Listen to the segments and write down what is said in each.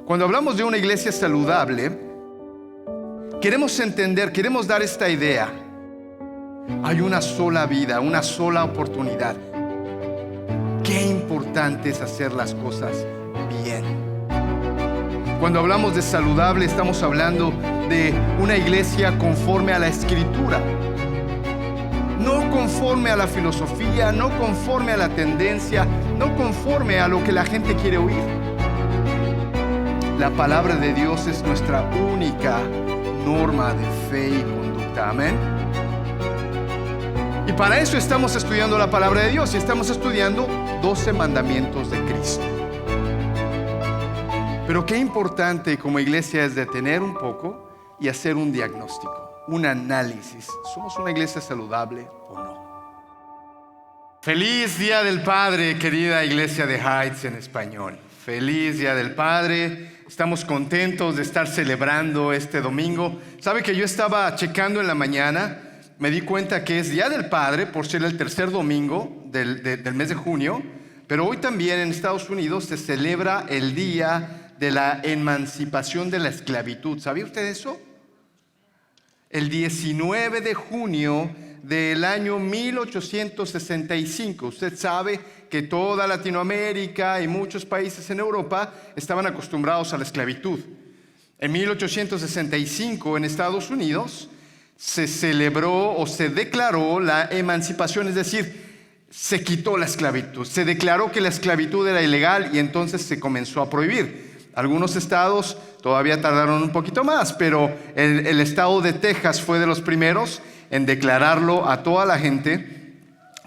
Cuando hablamos de una iglesia saludable, queremos entender, queremos dar esta idea. Hay una sola vida, una sola oportunidad. Qué importante es hacer las cosas bien. Cuando hablamos de saludable, estamos hablando de una iglesia conforme a la Escritura. No conforme a la filosofía, no conforme a la tendencia, no conforme a lo que la gente quiere oír. La palabra de Dios es nuestra única norma de fe y conducta. Amén. Y para eso estamos estudiando la palabra de Dios y estamos estudiando 12 mandamientos de Cristo. Pero qué importante como iglesia es detener un poco y hacer un diagnóstico, un análisis. ¿Somos una iglesia saludable o no? Feliz Día del Padre, querida iglesia de Heights en español. Feliz Día del Padre. Estamos contentos de estar celebrando este domingo. ¿Sabe que yo estaba checando en la mañana? Me di cuenta que es Día del Padre por ser el tercer domingo del mes de junio. Pero hoy también en Estados Unidos se celebra el Día de la Emancipación de la Esclavitud. ¿Sabía usted eso? El 19 de junio del año 1865. Usted sabe que toda Latinoamérica y muchos países en Europa estaban acostumbrados a la esclavitud. En 1865 en Estados Unidos se celebró o se declaró la emancipación, es decir, se quitó la esclavitud. Se declaró que la esclavitud era ilegal y entonces se comenzó a prohibir. Algunos estados todavía tardaron un poquito más, pero el estado de Texas fue de los primeros en declararlo a toda la gente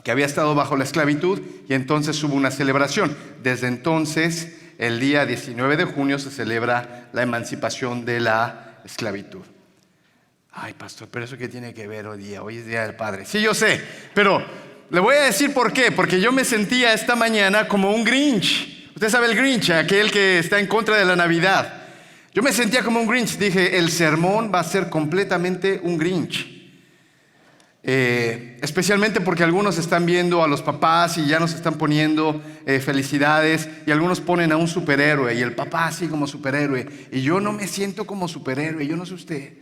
que había estado bajo la esclavitud y entonces hubo una celebración. Desde entonces, el día 19 de junio se celebra la emancipación de la esclavitud. Ay, pastor, pero ¿eso qué tiene que ver hoy día? Hoy es Día del Padre. Sí, yo sé, pero le voy a decir por qué. Porque yo me sentía esta mañana como un Grinch. Usted sabe el Grinch, aquel que está en contra de la Navidad. Yo me sentía como un Grinch. Dije, el sermón va a ser completamente un Grinch. Especialmente porque algunos están viendo a los papás y ya nos están poniendo felicidades. Y algunos ponen a un superhéroe y el papá así como superhéroe. Y yo no me siento como superhéroe, yo no sé usted.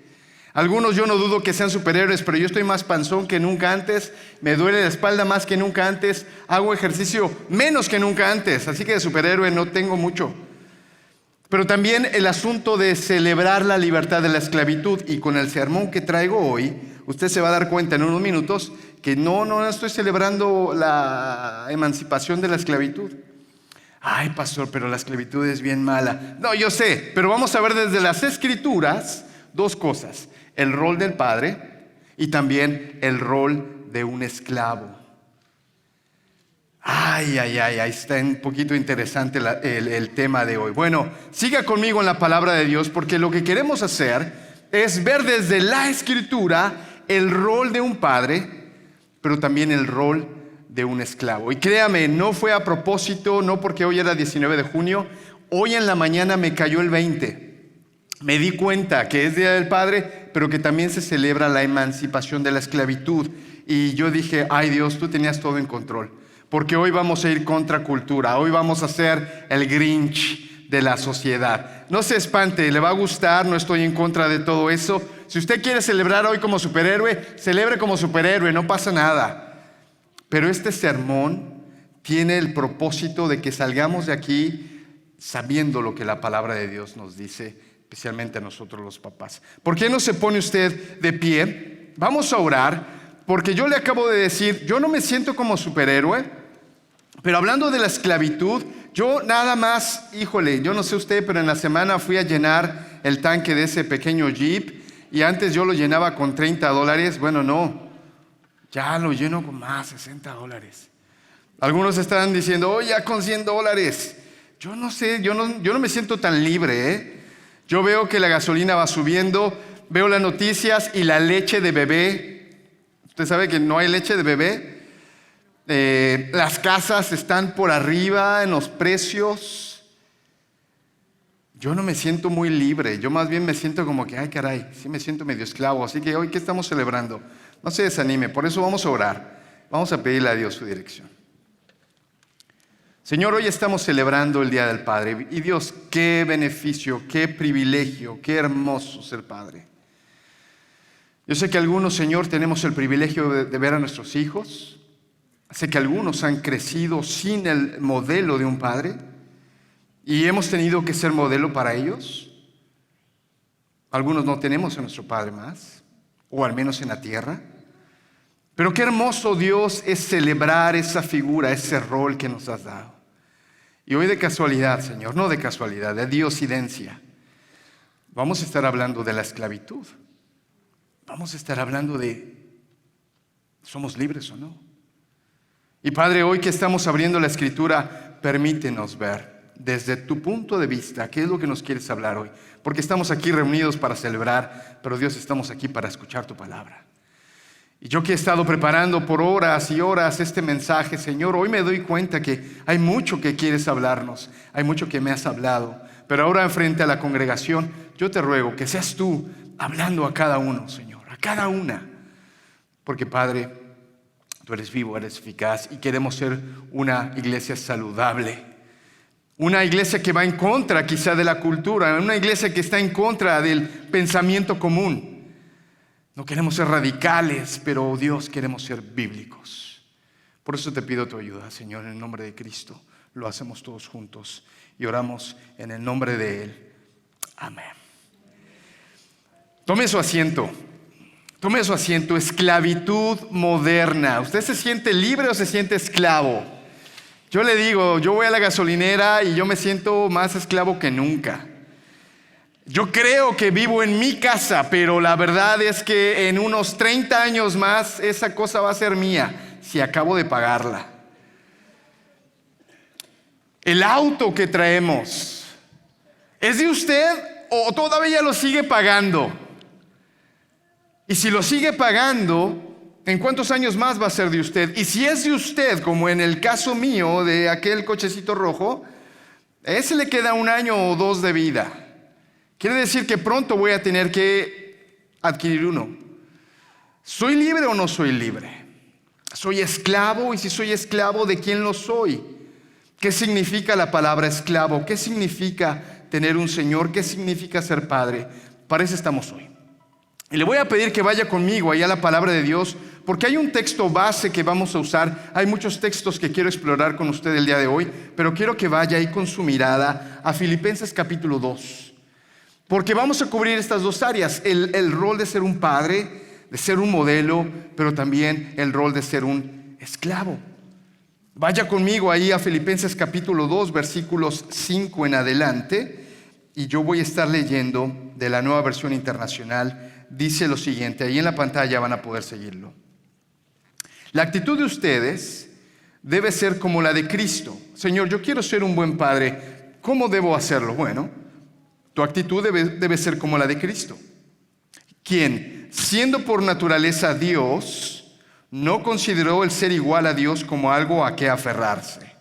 Algunos yo no dudo que sean superhéroes, pero yo estoy más panzón que nunca antes, me duele la espalda más que nunca antes, hago ejercicio menos que nunca antes, así que de superhéroe no tengo mucho. Pero también el asunto de celebrar la libertad de la esclavitud, y con el sermón que traigo hoy, usted se va a dar cuenta en unos minutos que no estoy celebrando la emancipación de la esclavitud. Ay, pastor, pero la esclavitud es bien mala. No, yo sé, pero vamos a ver desde las Escrituras dos cosas: el rol del padre y también el rol de un esclavo. Ay, está un poquito interesante el tema de hoy. Bueno, siga conmigo en la palabra de Dios, porque lo que queremos hacer es ver desde la Escritura el rol de un padre, pero también el rol de un esclavo. Y créame, no fue a propósito, no porque hoy era 19 de junio, hoy en la mañana me cayó el 20. Me di cuenta que es Día del Padre, pero que también se celebra la emancipación de la esclavitud. Y yo dije, ay Dios, tú tenías todo en control. Porque hoy vamos a ir contra cultura, hoy vamos a ser el Grinch de la sociedad. No se espante, le va a gustar, no estoy en contra de todo eso. Si usted quiere celebrar hoy como superhéroe, celebre como superhéroe, no pasa nada. Pero este sermón tiene el propósito de que salgamos de aquí sabiendo lo que la palabra de Dios nos dice, especialmente a nosotros los papás. ¿Por qué no se pone usted de pie? Vamos a orar, porque yo le acabo de decir, yo no me siento como superhéroe, pero hablando de la esclavitud, yo nada más, híjole, yo no sé usted, pero en la semana fui a llenar el tanque de ese pequeño Jeep, y antes yo lo llenaba con $30. Bueno, no, ya lo lleno con más, $60. Algunos estaban diciendo, oh, ya con $100. Yo no sé, yo no me siento tan libre, ¿eh? Yo veo que la gasolina va subiendo, veo las noticias y la leche de bebé. ¿Usted sabe que no hay leche de bebé? Las casas están por arriba en los precios. Yo no me siento muy libre, yo más bien me siento como que, ay caray, sí me siento medio esclavo. Así que hoy, ¿qué estamos celebrando? No se desanime, por eso vamos a orar. Vamos a pedirle a Dios su dirección. Señor, hoy estamos celebrando el Día del Padre. Y Dios, qué beneficio, qué privilegio, qué hermoso ser padre. Yo sé que algunos, Señor, tenemos el privilegio de ver a nuestros hijos. Sé que algunos han crecido sin el modelo de un padre y hemos tenido que ser modelo para ellos. Algunos no tenemos a nuestro padre más, o al menos en la tierra. Pero qué hermoso, Dios, es celebrar esa figura, ese rol que nos has dado. Y hoy de casualidad, Señor, no de casualidad, de diosidencia, vamos a estar hablando de la esclavitud. Vamos a estar hablando de, ¿somos libres o no? Y Padre, hoy que estamos abriendo la Escritura, permítenos ver desde tu punto de vista qué es lo que nos quieres hablar hoy. Porque estamos aquí reunidos para celebrar, pero Dios, estamos aquí para escuchar tu palabra. Y yo que he estado preparando por horas y horas este mensaje, Señor, hoy me doy cuenta que hay mucho que quieres hablarnos, hay mucho que me has hablado. Pero ahora frente a la congregación, yo te ruego que seas tú hablando a cada uno, Señor, a cada una. Porque Padre, tú eres vivo, eres eficaz y queremos ser una iglesia saludable. Una iglesia que va en contra quizá de la cultura, una iglesia que está en contra del pensamiento común. No queremos ser radicales, pero Dios, queremos ser bíblicos. Por eso te pido tu ayuda, Señor, en el nombre de Cristo. Lo hacemos todos juntos y oramos en el nombre de Él. Amén. Tome su asiento. Tome su asiento. Esclavitud moderna. ¿Usted se siente libre o se siente esclavo? Yo le digo, yo voy a la gasolinera y yo me siento más esclavo que nunca. Yo creo que vivo en mi casa, pero la verdad es que en unos 30 años más esa cosa va a ser mía si acabo de pagarla. El auto que traemos, ¿es de usted o todavía lo sigue pagando? Y si lo sigue pagando, ¿en cuántos años más va a ser de usted? Y si es de usted, como en el caso mío de aquel cochecito rojo, a ese le queda 1 año o 2 de vida. Quiere decir que pronto voy a tener que adquirir uno. ¿Soy libre o no soy libre? ¿Soy esclavo? Y si soy esclavo, ¿de quién lo soy? ¿Qué significa la palabra esclavo? ¿Qué significa tener un Señor? ¿Qué significa ser padre? Para eso estamos hoy. Y le voy a pedir que vaya conmigo allá a la palabra de Dios, porque hay un texto base que vamos a usar. Hay muchos textos que quiero explorar con usted el día de hoy, pero quiero que vaya ahí con su mirada a Filipenses capítulo 2. Porque vamos a cubrir estas dos áreas, el rol de ser un padre, de ser un modelo, pero también el rol de ser un esclavo. Vaya conmigo ahí a Filipenses capítulo 2, versículos 5 en adelante, y yo voy a estar leyendo de la Nueva Versión Internacional. Dice lo siguiente, ahí en la pantalla van a poder seguirlo. La actitud de ustedes debe ser como la de Cristo. Señor, yo quiero ser un buen padre, ¿cómo debo hacerlo? Bueno, tu actitud debe ser como la de Cristo, quien, siendo por naturaleza Dios, no consideró el ser igual a Dios como algo a que aferrarse.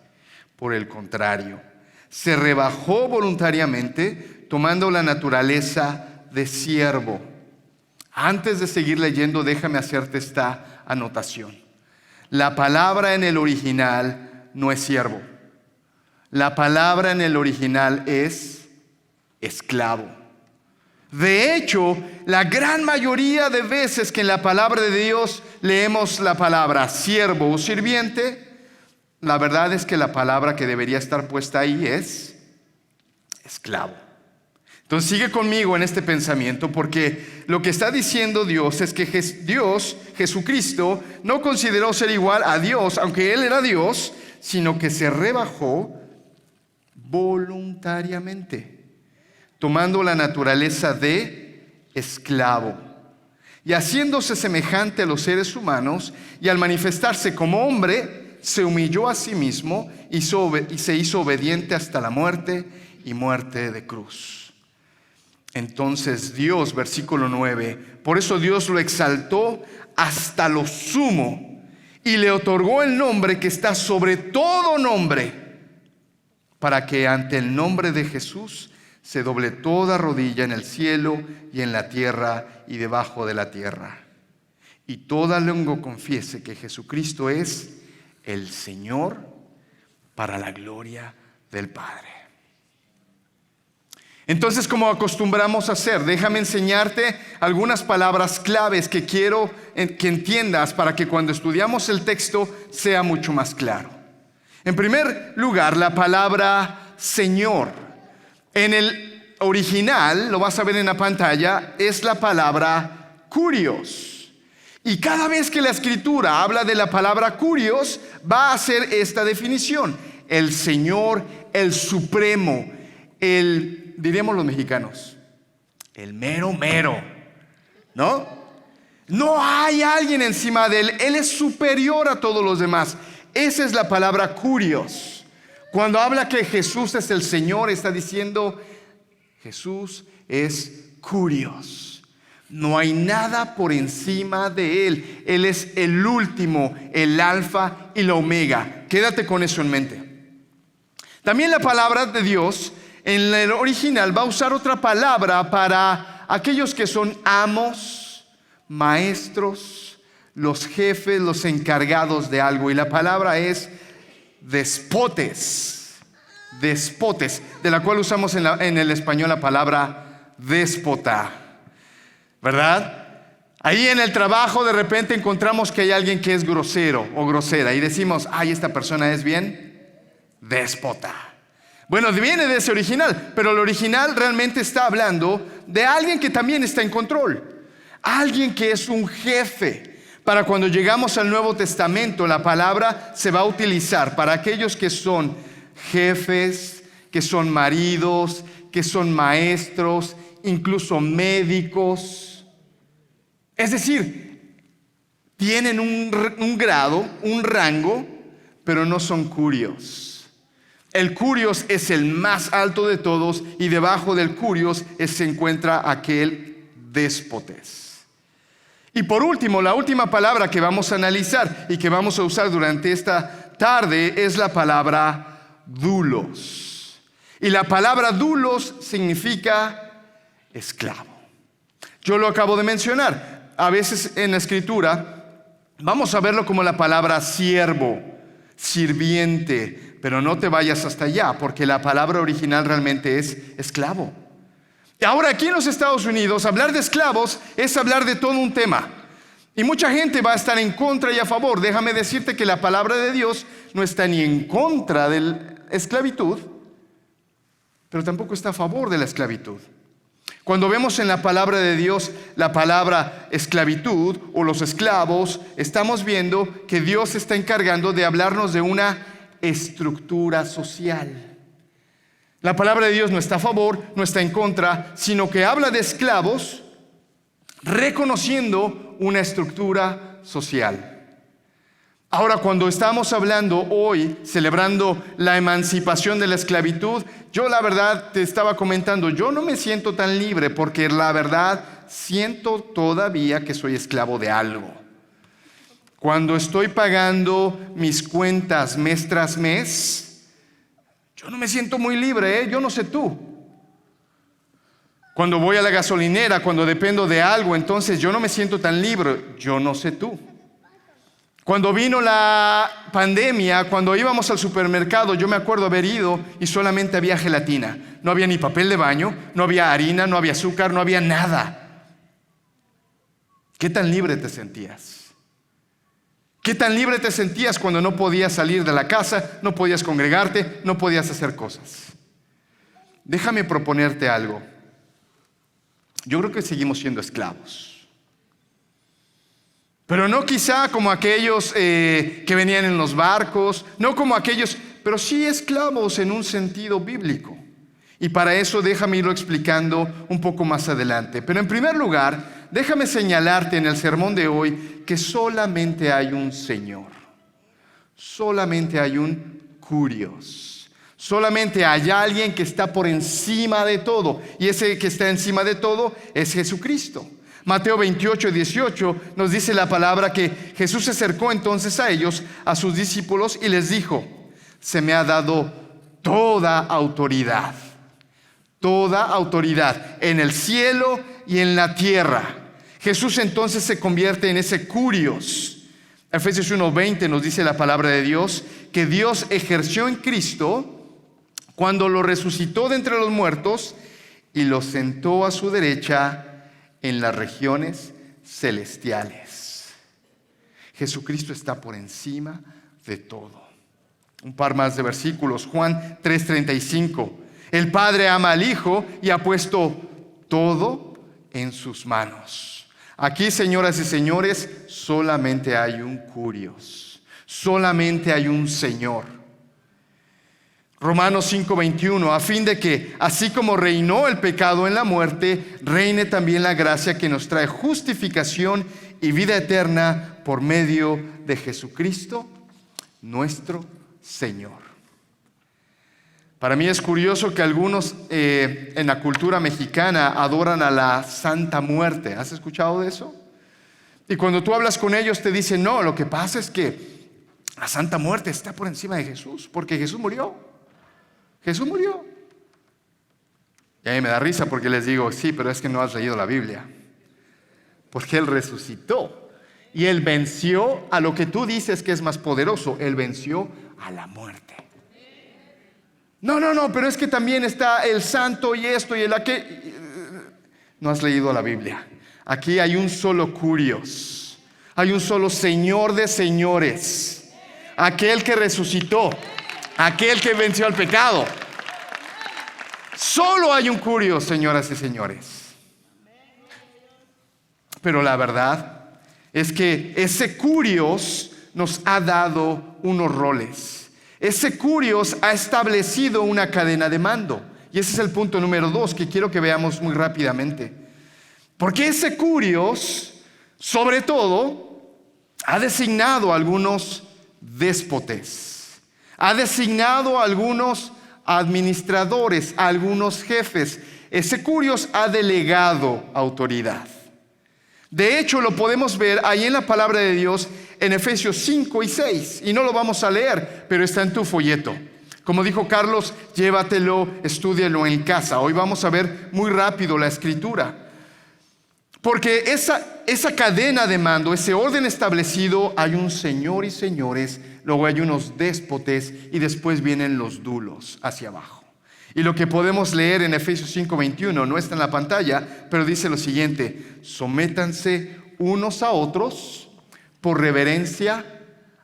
Por el contrario, se rebajó voluntariamente, tomando la naturaleza de siervo. Antes de seguir leyendo, déjame hacerte esta anotación. La palabra en el original no es siervo. La palabra en el original es esclavo. De hecho, la gran mayoría de veces que en la palabra de Dios leemos la palabra siervo o sirviente, la verdad es que la palabra que debería estar puesta ahí es esclavo. Entonces sigue conmigo en este pensamiento, porque lo que está diciendo Dios es que Dios, Jesucristo, no consideró ser igual a Dios, aunque Él era Dios, sino que se rebajó voluntariamente, tomando la naturaleza de esclavo y haciéndose semejante a los seres humanos, y al manifestarse como hombre, se humilló a sí mismo y se hizo obediente hasta la muerte y muerte de cruz. Entonces Dios, versículo 9, por eso Dios lo exaltó hasta lo sumo y le otorgó el nombre que está sobre todo nombre, para que ante el nombre de Jesús se doble toda rodilla en el cielo y en la tierra y debajo de la tierra, y toda lengua confiese que Jesucristo es el Señor, para la gloria del Padre. Entonces, como acostumbramos a hacer, déjame enseñarte algunas palabras claves que quiero que entiendas para que cuando estudiamos el texto sea mucho más claro. En primer lugar, la palabra Señor. En el original, lo vas a ver en la pantalla, es la palabra Kurios. Y cada vez que la Escritura habla de la palabra Kurios, va a hacer esta definición: el Señor, el Supremo, diríamos los mexicanos, el mero mero, ¿no? No hay alguien encima de él. Él es superior a todos los demás. Esa es la palabra Kurios. Cuando habla que Jesús es el Señor, está diciendo Jesús es Kurios. No hay nada por encima de él. Él es el último, el alfa y la omega. Quédate con eso en mente. También la palabra de Dios en el original va a usar otra palabra para aquellos que son amos, maestros, los jefes, los encargados de algo. Y la palabra es despotes, de la cual usamos en el español la palabra déspota, ¿verdad? Ahí en el trabajo de repente encontramos que hay alguien que es grosero o grosera y decimos, ay, esta persona es bien déspota. Bueno, viene de ese original, pero el original realmente está hablando de alguien que también está en control, alguien que es un jefe. Para cuando llegamos al Nuevo Testamento, la palabra se va a utilizar para aquellos que son jefes, que son maridos, que son maestros, incluso médicos. Es decir, tienen un grado, un rango, pero no son curios. El curios es el más alto de todos y debajo del curios se encuentra aquel déspotes. Y por último, la última palabra que vamos a analizar y que vamos a usar durante esta tarde es la palabra doulos. Y la palabra doulos significa esclavo. Yo lo acabo de mencionar. A veces en la Escritura vamos a verlo como la palabra siervo, sirviente. Pero no te vayas hasta allá, porque la palabra original realmente es esclavo. Y ahora aquí en los Estados Unidos, hablar de esclavos es hablar de todo un tema. Y mucha gente va a estar en contra y a favor. Déjame decirte que la palabra de Dios no está ni en contra de la esclavitud, pero tampoco está a favor de la esclavitud. Cuando vemos en la palabra de Dios la palabra esclavitud o los esclavos, estamos viendo que Dios se está encargando de hablarnos de una estructura social. La palabra de Dios no está a favor, no está en contra, sino que habla de esclavos reconociendo una estructura social. Ahora, cuando estamos hablando hoy, celebrando la emancipación de la esclavitud, yo la verdad te estaba comentando, yo no me siento tan libre porque la verdad siento todavía que soy esclavo de algo. Cuando estoy pagando mis cuentas mes tras mes, yo no me siento muy libre, yo no sé tú. Cuando voy a la gasolinera, cuando dependo de algo, entonces yo no me siento tan libre, yo no sé tú. Cuando vino la pandemia, cuando íbamos al supermercado, yo me acuerdo haber ido y solamente había gelatina. No había ni papel de baño, no había harina, no había azúcar, no había nada. ¿Qué tan libre te sentías? ¿Qué tan libre te sentías cuando no podías salir de la casa, no podías congregarte, no podías hacer cosas? Déjame proponerte algo. Yo creo que seguimos siendo esclavos. Pero no quizá como aquellos que venían en los barcos, no como aquellos, pero sí esclavos en un sentido bíblico. Y para eso déjame irlo explicando un poco más adelante. Pero en primer lugar, déjame señalarte en el sermón de hoy que solamente hay un Señor. Solamente hay un Kurios. Solamente hay alguien que está por encima de todo. Y ese que está encima de todo es Jesucristo. Mateo 28, 18 nos dice la palabra que Jesús se acercó entonces a ellos, a sus discípulos, y les dijo: se me ha dado toda autoridad en el cielo y en la tierra. Jesús entonces se convierte en ese Kurios. Efesios 1:20 nos dice la palabra de Dios que Dios ejerció en Cristo cuando lo resucitó de entre los muertos y lo sentó a su derecha en las regiones celestiales. Jesucristo está por encima de todo. Un par más de versículos. Juan 3:35. El Padre ama al Hijo y ha puesto todo en sus manos. Aquí, señoras y señores, solamente hay un Curios. Solamente hay un Señor. Romanos 5:21, a fin de que, así como reinó el pecado en la muerte, reine también la gracia que nos trae justificación y vida eterna por medio de Jesucristo, nuestro Señor. Para mí es curioso que algunos en la cultura mexicana adoran a la Santa Muerte. ¿Has escuchado de eso? Y cuando tú hablas con ellos te dicen, no, lo que pasa es que la Santa Muerte está por encima de Jesús, porque Jesús murió. Jesús murió. Y a mí me da risa porque les digo, sí, pero es que no has leído la Biblia. Porque Él resucitó y Él venció a lo que tú dices que es más poderoso. Él venció a la muerte. No, pero es que también está el santo y esto y el aquel. No has leído la Biblia. Aquí hay un solo Curios. Hay un solo Señor de señores. Aquel que resucitó. Aquel que venció al pecado. Solo hay un Curios, señoras y señores. Pero la verdad es que ese Curios nos ha dado unos roles. Ese Curios ha establecido una cadena de mando. Y ese es el punto número 2 que quiero que veamos muy rápidamente. Porque ese Curios, sobre todo, ha designado a algunos déspotes. Ha designado a algunos administradores, a algunos jefes. Ese Curios ha delegado autoridad. De hecho, lo podemos ver ahí en la palabra de Dios en Efesios 5 y 6. Y no lo vamos a leer, pero está en tu folleto. Como dijo Carlos, llévatelo, estúdialo en casa. Hoy vamos a ver muy rápido la escritura. Porque esa cadena de mando, ese orden establecido, hay un señor y señores, luego hay unos déspotes y después vienen los dulos hacia abajo. Y lo que podemos leer en Efesios 5:21 no está en la pantalla, pero dice lo siguiente: sométanse unos a otros por reverencia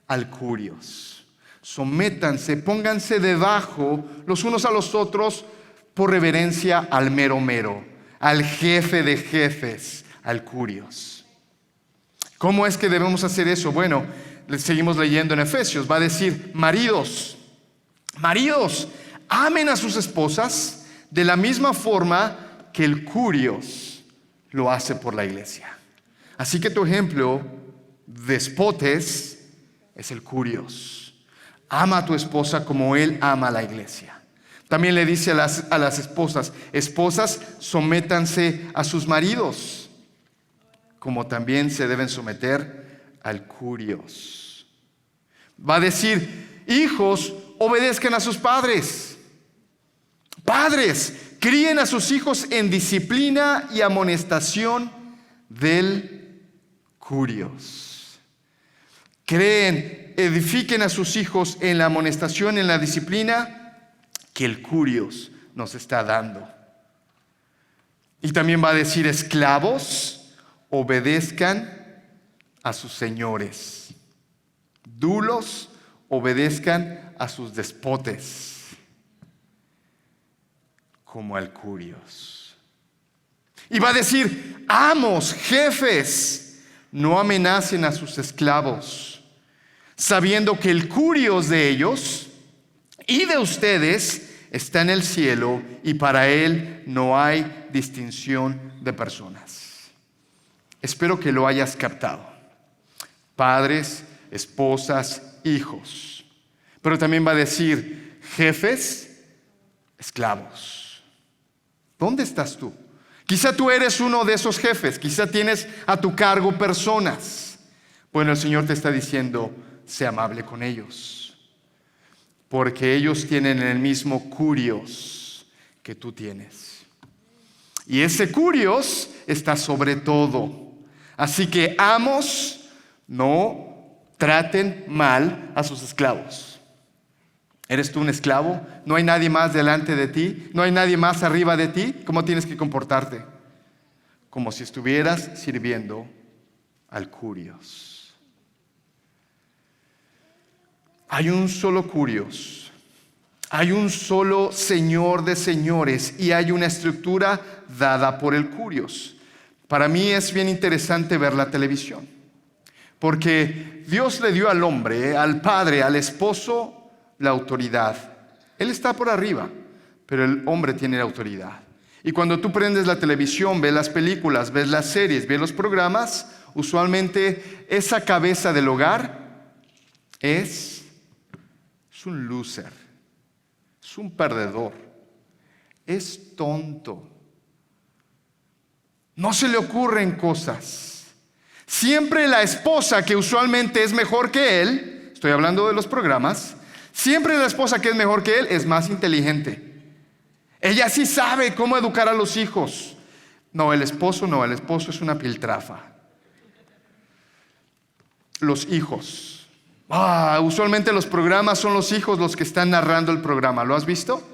al Curios. Sométanse, pónganse debajo los unos a los otros por reverencia al mero mero, al jefe de jefes, al Curios. ¿Cómo es que debemos hacer eso? Bueno, seguimos leyendo en Efesios. Va a decir, maridos, amen a sus esposas de la misma forma que el Curios lo hace por la iglesia. Así que tu ejemplo, despotes, es el Curios. Ama a tu esposa como él ama a la iglesia. También le dice a las esposas, sométanse a sus maridos, como también se deben someter al Curios. Va a decir, hijos, obedezcan a sus padres. Padres, críen a sus hijos en disciplina y amonestación del Curios. Edifiquen a sus hijos en la amonestación, en la disciplina que el Curios nos está dando. Y también va a decir, esclavos, obedezcan a sus señores. Dulos, obedezcan a sus despotes, como al Curios. Y va a decir, amos, jefes, no amenacen a sus esclavos, sabiendo que el Curios de ellos y de ustedes está en el cielo y para él no hay distinción de personas. Espero que lo hayas captado. Padres, esposas, hijos. Pero también va a decir, jefes, esclavos. ¿Dónde estás tú? Quizá tú eres uno de esos jefes, quizá tienes a tu cargo personas. Bueno, el Señor te está diciendo, sé amable con ellos, porque ellos tienen el mismo Curios que tú tienes. Y ese Curios está sobre todo. Así que amos, no traten mal a sus esclavos. ¿Eres tú un esclavo? ¿No hay nadie más delante de ti? ¿No hay nadie más arriba de ti? ¿Cómo tienes que comportarte? Como si estuvieras sirviendo al Curios. Hay un solo Curios. Hay un solo Señor de señores y hay una estructura dada por el Curios. Para mí es bien interesante ver la televisión, porque Dios le dio al hombre, al padre, al esposo, la autoridad. Él está por arriba, pero el hombre tiene la autoridad. Y cuando tú prendes la televisión, ves las películas, ves las series, ves los programas, usualmente esa cabeza del hogar es un loser, es un perdedor, es tonto. No se le ocurren cosas. Siempre la esposa, que usualmente es mejor que él, estoy hablando de los programas, siempre la esposa que es mejor que él es más inteligente. Ella sí sabe cómo educar a los hijos. No, el esposo es una piltrafa. Los hijos. Usualmente los programas son los hijos los que están narrando el programa. ¿Lo has visto?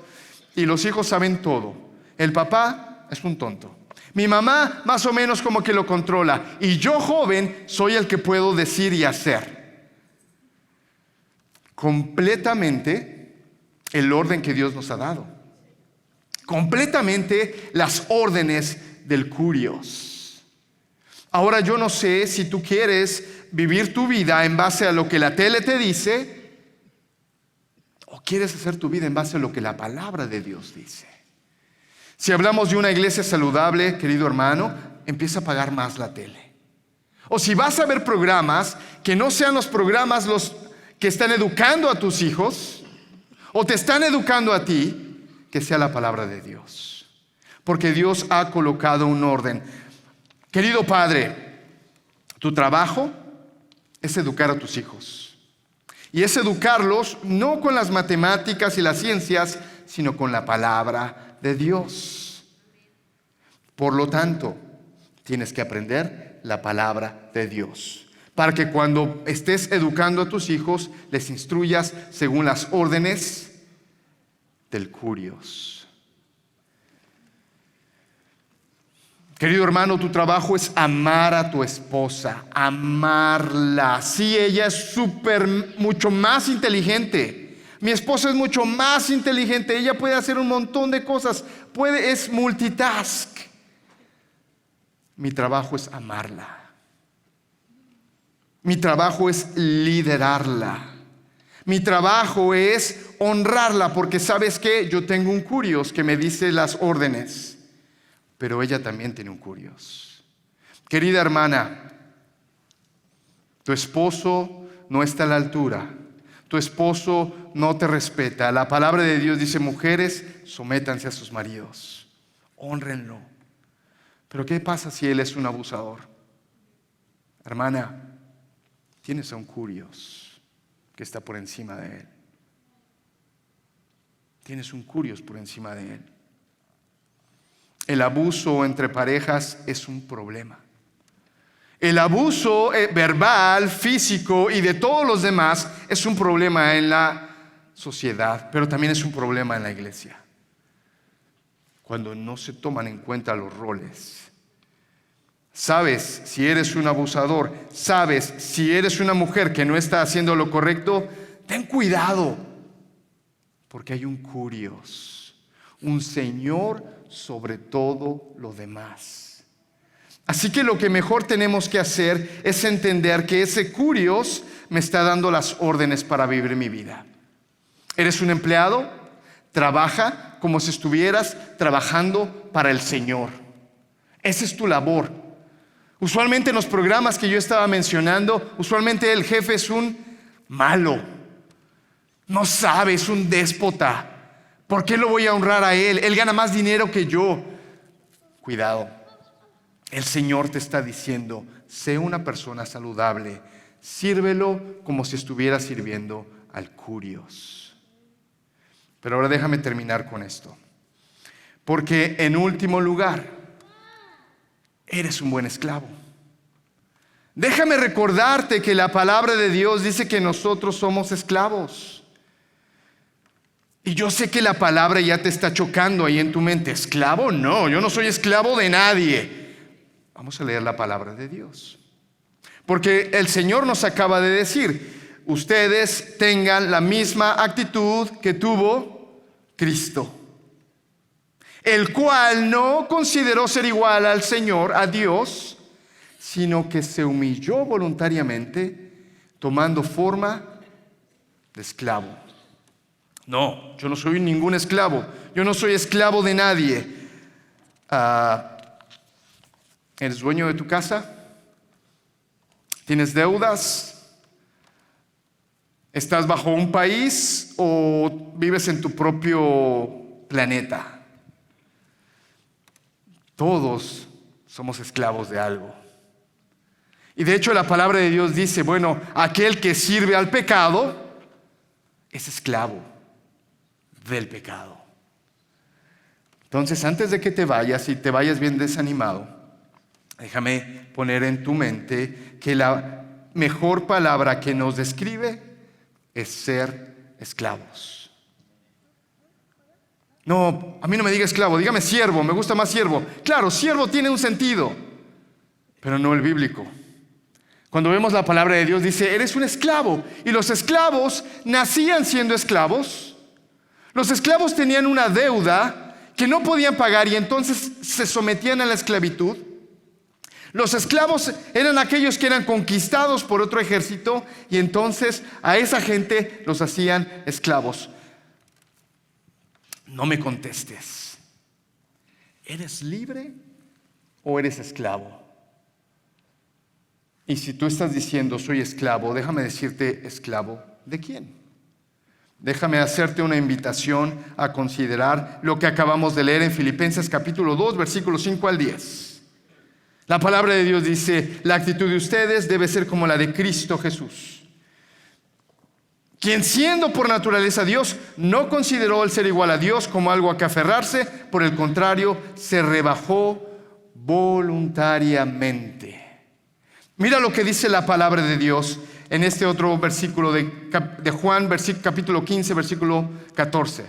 Y los hijos saben todo. El papá es un tonto. Mi mamá más o menos como que lo controla. Y yo, joven, soy el que puedo decir y hacer. Completamente el orden que Dios nos ha dado. Completamente las órdenes del Curios. Ahora yo no sé si tú quieres vivir tu vida en base a lo que la tele te dice o quieres hacer tu vida en base a lo que la palabra de Dios dice. Si hablamos de una iglesia saludable, querido hermano, empieza a pagar más la tele. O si vas a ver programas, que no sean los programas los que están educando a tus hijos o te están educando a ti, que sea la palabra de Dios. Porque Dios ha colocado un orden. Querido padre, tu trabajo es educar a tus hijos. Y es educarlos no con las matemáticas y las ciencias, sino con la palabra de Dios. Por lo tanto, tienes que aprender la palabra de Dios, para que cuando estés educando a tus hijos, les instruyas según las órdenes del Curios. Querido hermano, tu trabajo es amar a tu esposa, amarla. Sí, ella es mucho más inteligente. Mi esposa es mucho más inteligente. Ella puede hacer un montón de cosas. Es multitask. Mi trabajo es amarla. Mi trabajo es liderarla. Mi trabajo es honrarla, porque ¿sabes qué? Yo tengo un Curios que me dice las órdenes, pero ella también tiene un Curios. Querida hermana, tu esposo no está a la altura. Tu esposo no te respeta. La palabra de Dios dice: mujeres, sométanse a sus maridos, hónrenlo. Pero ¿qué pasa si él es un abusador? Hermana, tienes a un Curios que está por encima de él. Tienes un Curios por encima de él. El abuso entre parejas es un problema. El abuso verbal, físico y de todos los demás es un problema en la sociedad, pero también es un problema en la iglesia. Cuando no se toman en cuenta los roles. Sabes si eres un abusador, sabes si eres una mujer que no está haciendo lo correcto, ten cuidado, porque hay un Curios, un Señor sobre todo lo demás. Así que lo que mejor tenemos que hacer es entender que ese Curios me está dando las órdenes para vivir mi vida. ¿Eres un empleado? Trabaja como si estuvieras trabajando para el Señor. Esa es tu labor. Usualmente en los programas que yo estaba mencionando, usualmente el jefe es un malo. No sabe, es un déspota. ¿Por qué lo voy a honrar a él? Él gana más dinero que yo. Cuidado. El Señor te está diciendo: sé una persona saludable. Sírvelo como si estuviera sirviendo al Curios. Pero ahora déjame terminar con esto. Porque en último lugar, eres un buen esclavo. Déjame recordarte que la palabra de Dios dice que nosotros somos esclavos. Y yo sé que la palabra ya te está chocando ahí en tu mente. ¿Esclavo? No, yo no soy esclavo de nadie. Vamos a leer la palabra de Dios. Porque el Señor nos acaba de decir: ustedes tengan la misma actitud que tuvo Cristo, el cual no consideró ser igual al Señor, a Dios, sino que se humilló voluntariamente, tomando forma de esclavo. No, yo no soy ningún esclavo. Yo no soy esclavo de nadie. ¿Eres dueño de tu casa? ¿Tienes deudas? ¿Estás bajo un país o vives en tu propio planeta? Todos somos esclavos de algo. Y de hecho la palabra de Dios dice, bueno, aquel que sirve al pecado es esclavo del pecado. Entonces, antes de que te vayas y te vayas bien desanimado, déjame poner en tu mente que la mejor palabra que nos describe es ser esclavos. No, a mí no me diga esclavo, dígame siervo, me gusta más siervo. Claro, siervo tiene un sentido, pero no el bíblico. Cuando vemos la palabra de Dios dice, eres un esclavo. Y los esclavos nacían siendo esclavos. Los esclavos tenían una deuda que no podían pagar y entonces se sometían a la esclavitud. Los esclavos eran aquellos que eran conquistados por otro ejército y entonces a esa gente los hacían esclavos. No me contestes. ¿Eres libre o eres esclavo? Y si tú estás diciendo soy esclavo, déjame decirte, ¿esclavo de quién? Déjame hacerte una invitación a considerar lo que acabamos de leer en Filipenses capítulo 2, versículos 5 al 10. La palabra de Dios dice, la actitud de ustedes debe ser como la de Cristo Jesús, quien siendo por naturaleza Dios, no consideró el ser igual a Dios como algo a que aferrarse, por el contrario, se rebajó voluntariamente. Mira lo que dice la palabra de Dios en este otro versículo de Juan, capítulo 15, versículo 14.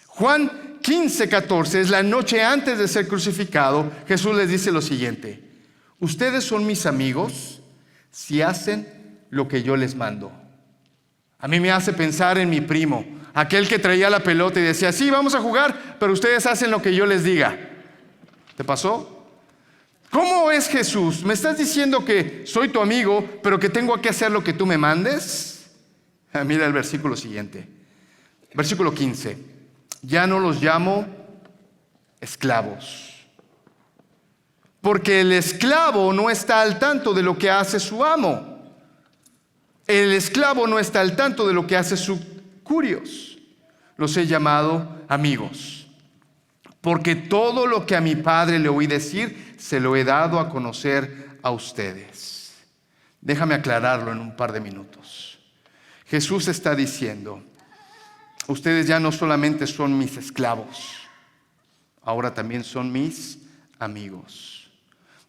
Juan 15, 14 es la noche antes de ser crucificado. Jesús les dice lo siguiente: ustedes son mis amigos si hacen lo que yo les mando. A mí me hace pensar en mi primo, aquel que traía la pelota y decía, sí, vamos a jugar, pero ustedes hacen lo que yo les diga. ¿Te pasó? ¿Cómo es Jesús? ¿Me estás diciendo que soy tu amigo, pero que tengo que hacer lo que tú me mandes? Mira el versículo siguiente. Versículo 15. Ya no los llamo esclavos, porque el esclavo no está al tanto de lo que hace su amo. El esclavo no está al tanto de lo que hace su curios. Los he llamado amigos, porque todo lo que a mi Padre le oí decir, se lo he dado a conocer a ustedes. Déjame aclararlo en un par de minutos. Jesús está diciendo, ustedes ya no solamente son mis esclavos, ahora también son mis amigos.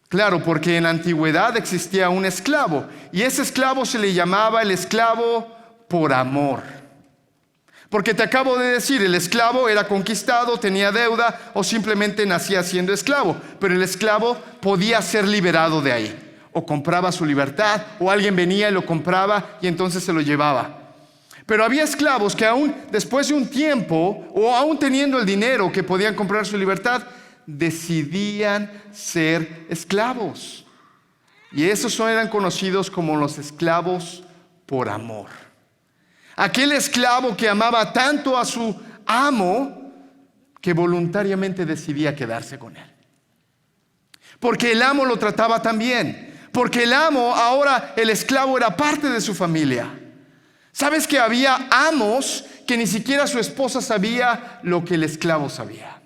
Claro, porque en la antigüedad existía un esclavo, y ese esclavo se le llamaba el esclavo por amor. Porque te acabo de decir, el esclavo era conquistado, tenía deuda o simplemente nacía siendo esclavo. Pero el esclavo podía ser liberado de ahí. O compraba su libertad, o alguien venía y lo compraba y entonces se lo llevaba. Pero había esclavos que aún después de un tiempo, o aún teniendo el dinero que podían comprar su libertad, decidían ser esclavos. Y esos eran conocidos como los esclavos por amor. Aquel esclavo que amaba tanto a su amo que voluntariamente decidía quedarse con él. Porque el amo lo trataba tan bien. Porque el amo, ahora el esclavo era parte de su familia. ¿Sabes que había amos que ni siquiera su esposa sabía lo que el esclavo sabía?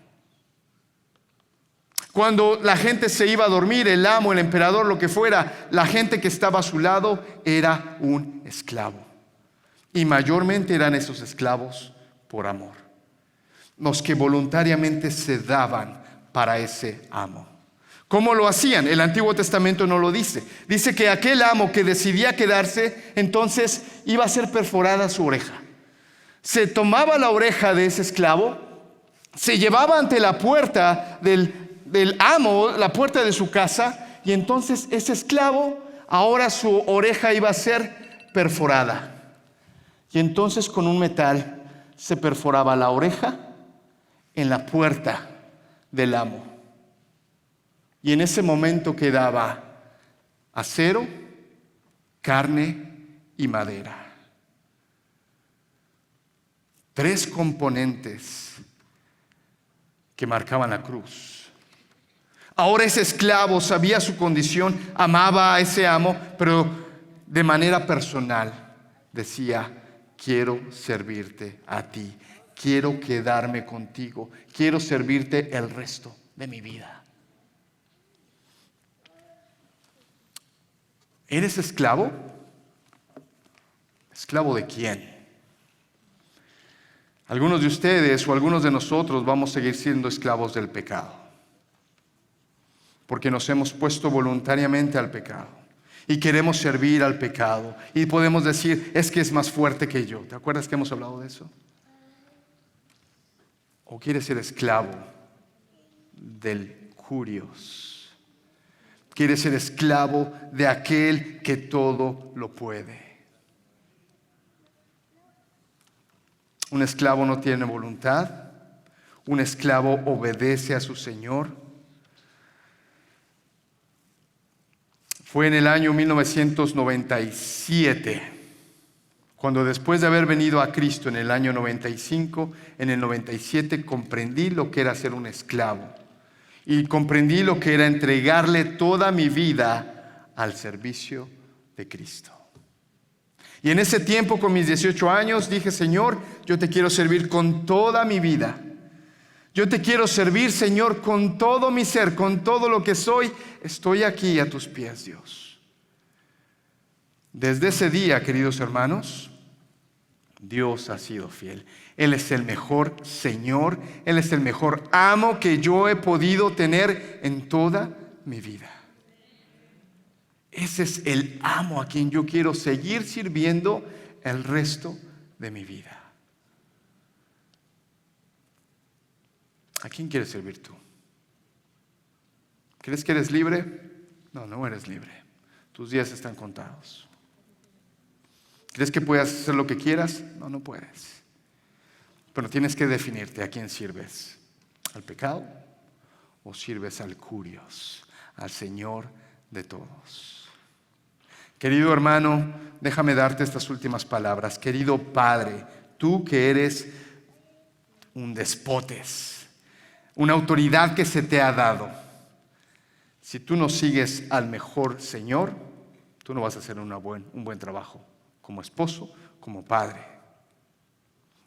Cuando la gente se iba a dormir, el amo, el emperador, lo que fuera, la gente que estaba a su lado era un esclavo. Y mayormente eran esos esclavos por amor, los que voluntariamente se daban para ese amo. ¿Cómo lo hacían? El Antiguo Testamento no lo dice. Dice que aquel amo que decidía quedarse, entonces iba a ser perforada su oreja. se tomaba la oreja de ese esclavo, se llevaba ante la puerta del amo, la puerta de su casa, y entonces ese esclavo, ahora su oreja iba a ser perforada. Y entonces con un metal se perforaba la oreja en la puerta del amo. Y en ese momento quedaba acero, carne y madera. 3 componentes que marcaban la cruz. Ahora ese esclavo sabía su condición, amaba a ese amo, pero de manera personal decía: quiero servirte a ti, quiero quedarme contigo, quiero servirte el resto de mi vida. ¿Eres esclavo? ¿Esclavo de quién? Algunos de ustedes o algunos de nosotros vamos a seguir siendo esclavos del pecado, porque nos hemos puesto voluntariamente al pecado y queremos servir al pecado, y podemos decir: es que es más fuerte que yo. ¿Te acuerdas que hemos hablado de eso? ¿O quieres ser esclavo del curios? ¿Quieres ser esclavo de aquel que todo lo puede? Un esclavo no tiene voluntad. Un esclavo obedece a su Señor. Fue en el año 1997, cuando después de haber venido a Cristo en el año 95, en el 97 comprendí lo que era ser un esclavo. Y comprendí lo que era entregarle toda mi vida al servicio de Cristo. Y en ese tiempo, con mis 18 años, dije: Señor, yo te quiero servir con toda mi vida. Yo te quiero servir, Señor, con todo mi ser, con todo lo que soy. Estoy aquí a tus pies, Dios. Desde ese día, queridos hermanos, Dios ha sido fiel. Él es el mejor Señor, Él es el mejor amo que yo he podido tener en toda mi vida. Ese es el amo a quien yo quiero seguir sirviendo el resto de mi vida. ¿A quién quieres servir tú? ¿Crees que eres libre? No, no eres libre. Tus días están contados. ¿Crees que puedas hacer lo que quieras? No, no puedes. Pero tienes que definirte a quién sirves. ¿Al pecado? ¿O sirves al curios, al Señor de todos? Querido hermano, déjame darte estas últimas palabras. Querido Padre, tú que eres un despotes, una autoridad que se te ha dado, si tú no sigues al mejor Señor, tú no vas a hacer un buen trabajo como esposo, como padre.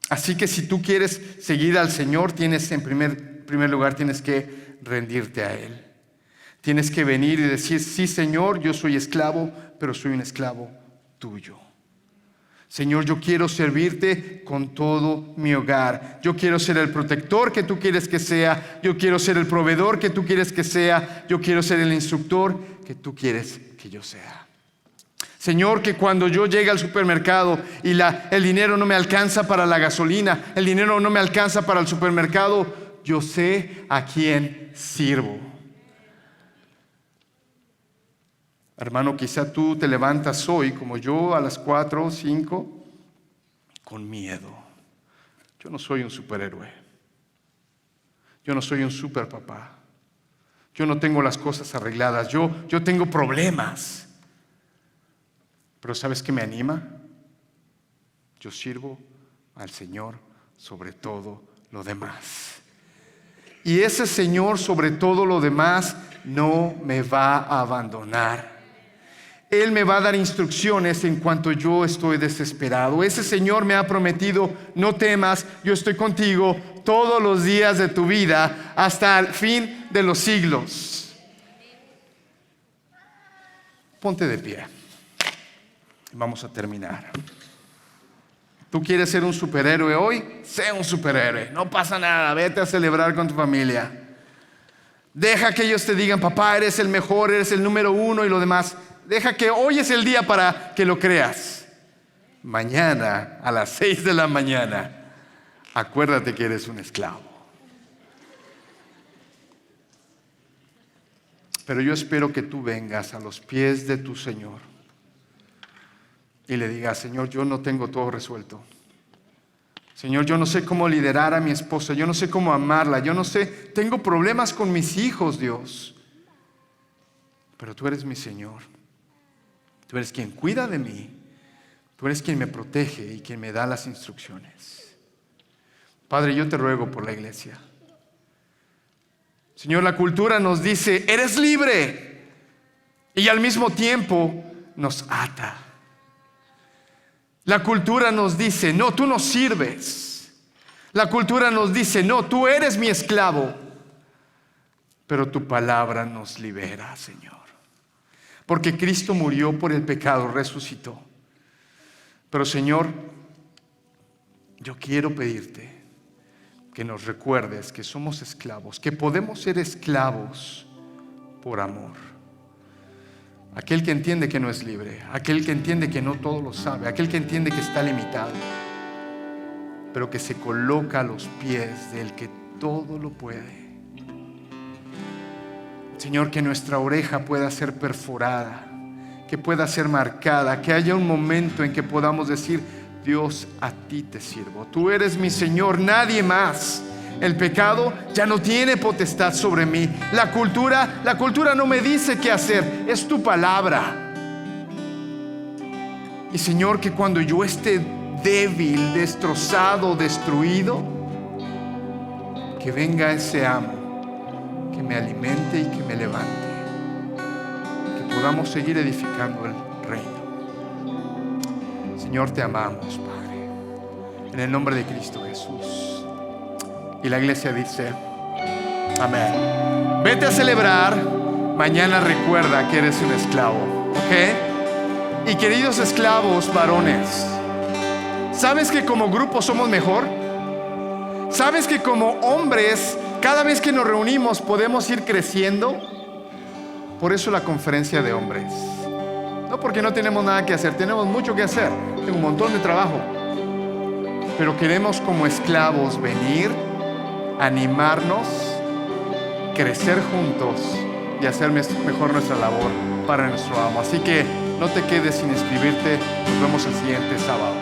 Así que si tú quieres seguir al Señor, tienes en primer lugar tienes que rendirte a Él. Tienes que venir y decir: sí, Señor, yo soy esclavo, pero soy un esclavo tuyo. Señor, yo quiero servirte con todo mi hogar. Yo quiero ser el protector que tú quieres que sea. Yo quiero ser el proveedor que tú quieres que sea. Yo quiero ser el instructor que tú quieres que yo sea. Señor, que cuando yo llegue al supermercado y el dinero no me alcanza para la gasolina, el dinero no me alcanza para el supermercado, yo sé a quién sirvo. Hermano, quizá tú te levantas hoy, como yo, a las 4 o 5, con miedo. Yo no soy un superhéroe. Yo no soy un superpapá. Yo no tengo las cosas arregladas. Yo tengo problemas. Pero ¿sabes qué me anima? Yo sirvo al Señor sobre todo lo demás. Y ese Señor sobre todo lo demás no me va a abandonar. Él me va a dar instrucciones en cuanto yo estoy desesperado. Ese Señor me ha prometido: no temas, yo estoy contigo todos los días de tu vida hasta el fin de los siglos. Ponte de pie. Vamos a terminar. ¿Tú quieres ser un superhéroe hoy? Sé un superhéroe. No pasa nada. Vete a celebrar con tu familia. Deja que ellos te digan: papá, eres el mejor, eres el número 1 y lo demás. Deja que hoy es el día para que lo creas. mañana a las 6 de la mañana, acuérdate que eres un esclavo. Pero yo espero que tú vengas a los pies de tu Señor y le digas: Señor, yo no tengo todo resuelto. Señor, yo no sé cómo liderar a mi esposa, yo no sé cómo amarla, yo no sé, tengo problemas con mis hijos, Dios. Pero tú eres mi Señor. Tú eres quien cuida de mí. Tú eres quien me protege y quien me da las instrucciones. Padre, yo te ruego por la iglesia. Señor, la cultura nos dice: eres libre. Y al mismo tiempo nos ata. La cultura nos dice: no, tú no sirves. La cultura nos dice: no, tú eres mi esclavo. Pero tu palabra nos libera, Señor. Porque Cristo murió por el pecado, resucitó. Pero Señor, yo quiero pedirte que nos recuerdes que somos esclavos, que podemos ser esclavos por amor. Aquel que entiende que no es libre, aquel que entiende que no todo lo sabe, aquel que entiende que está limitado, pero que se coloca a los pies del que todo lo puede. Señor, que nuestra oreja pueda ser perforada, que pueda ser marcada, que haya un momento en que podamos decir: Dios, a ti te sirvo, tú eres mi Señor, nadie más. El pecado ya no tiene potestad sobre mí. La cultura no me dice qué hacer, es tu palabra. Y Señor, que cuando yo esté débil, destrozado, destruido, que venga ese amo, que me alimente y que me levante, que podamos seguir edificando el reino. Señor, te amamos, Padre, en el nombre de Cristo Jesús. Y la iglesia dice: amén. Vete a celebrar. Mañana recuerda que eres un esclavo, ¿ok? Y queridos esclavos varones, ¿sabes que como grupo somos mejor? ¿Sabes que como hombres, cada vez que nos reunimos, podemos ir creciendo? Por eso la conferencia de hombres. No porque no tenemos nada que hacer, tenemos mucho que hacer. Tengo un montón de trabajo. Pero queremos como esclavos venir, animarnos, crecer juntos y hacer mejor nuestra labor para nuestro amo. Así que no te quedes sin inscribirte. Nos vemos el siguiente sábado.